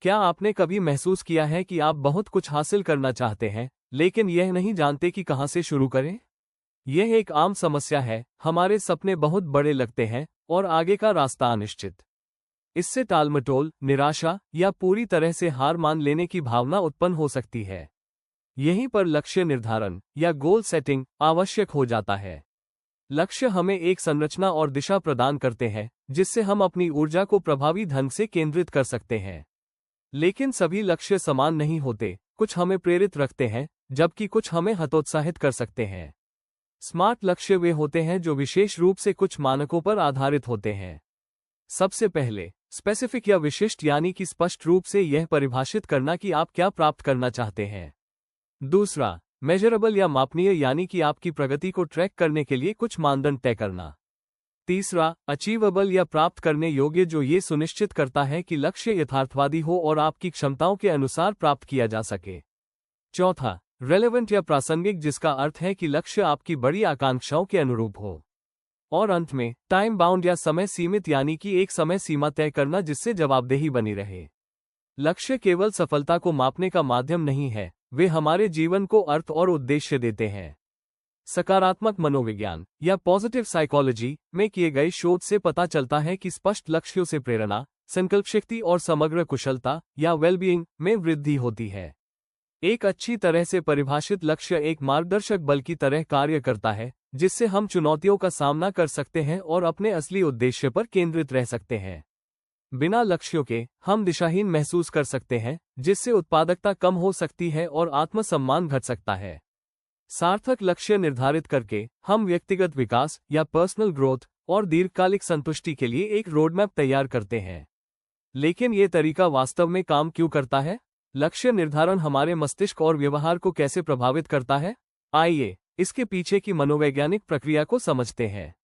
क्या आपने कभी महसूस किया है कि आप बहुत कुछ हासिल करना चाहते हैं, लेकिन यह नहीं जानते कि कहां से शुरू करें? यह एक आम समस्या है, हमारे सपने बहुत बड़े लगते हैं और आगे का रास्ता अनिश्चित। इससे टालमटोल, निराशा या पूरी तरह से हार मान लेने की भावना उत्पन्न हो सकती है। यहीं पर लक्ष्य निर्धारण या गोल सेटिंग आवश्यक हो जाता है। लक्ष्य हमें एक संरचना और दिशा प्रदान करते हैं, जिससे हम अपनी ऊर्जा को प्रभावी ढंग से केंद्रित कर सकते हैं। लेकिन सभी लक्ष्य समान नहीं होते, कुछ हमें प्रेरित रखते हैं, जबकि कुछ हमें हतोत्साहित कर सकते हैं। स्मार्ट लक्ष्य वे होते हैं जो विशेष रूप से कुछ मानकों पर आधारित होते हैं। सबसे पहले, स्पेसिफिक या विशिष्ट यानी कि स्पष्ट रूप से यह परिभाषित करना कि आप क्या प्राप्त करना चाहते हैं। दूसरा, मेजरेबल या मापनीय यानी कि आपकी प्रगति को ट्रैक करने के लिए कुछ मानदंड तय करना। तीसरा, अचीवेबल या प्राप्त करने योग्य जो ये सुनिश्चित करता है कि लक्ष्य यथार्थवादी हो और आपकी क्षमताओं के अनुसार प्राप्त किया जा सके। चौथा, रेलेवेंट या प्रासंगिक जिसका अर्थ है कि लक्ष्य आपकी बड़ी आकांक्षाओं के अनुरूप हो। और अंत में, टाइम बाउंड या समय सीमित यानी कि एक समय सीमा तय करना जिससे जवाबदेही बनी रहे। लक्ष्य केवल सफलता को मापने का माध्यम नहीं है, वे हमारे जीवन को अर्थ और उद्देश्य देते हैं। सकारात्मक मनोविज्ञान या पॉजिटिव साइकोलॉजी में किए गए शोध से पता चलता है कि स्पष्ट लक्ष्यों से प्रेरणा, संकल्प शक्ति और समग्र कुशलता या वेलबीइंग में वृद्धि होती है। एक अच्छी तरह से परिभाषित लक्ष्य एक मार्गदर्शक बल की तरह कार्य करता है, जिससे हम चुनौतियों का सामना कर सकते हैं और अपने असली उद्देश्य पर केंद्रित रह सकते हैं। बिना लक्ष्यों के हम दिशाहीन महसूस कर सकते हैं, जिससे उत्पादकता कम हो सकती है और आत्मसम्मान घट सकता है। सार्थक लक्ष्य निर्धारित करके हम व्यक्तिगत विकास या पर्सनल ग्रोथ और दीर्घकालिक संतुष्टि के लिए एक रोडमैप तैयार करते हैं। लेकिन ये तरीका वास्तव में काम क्यों करता है? लक्ष्य निर्धारण हमारे मस्तिष्क और व्यवहार को कैसे प्रभावित करता है? आइए इसके पीछे की मनोवैज्ञानिक प्रक्रिया को समझते हैं।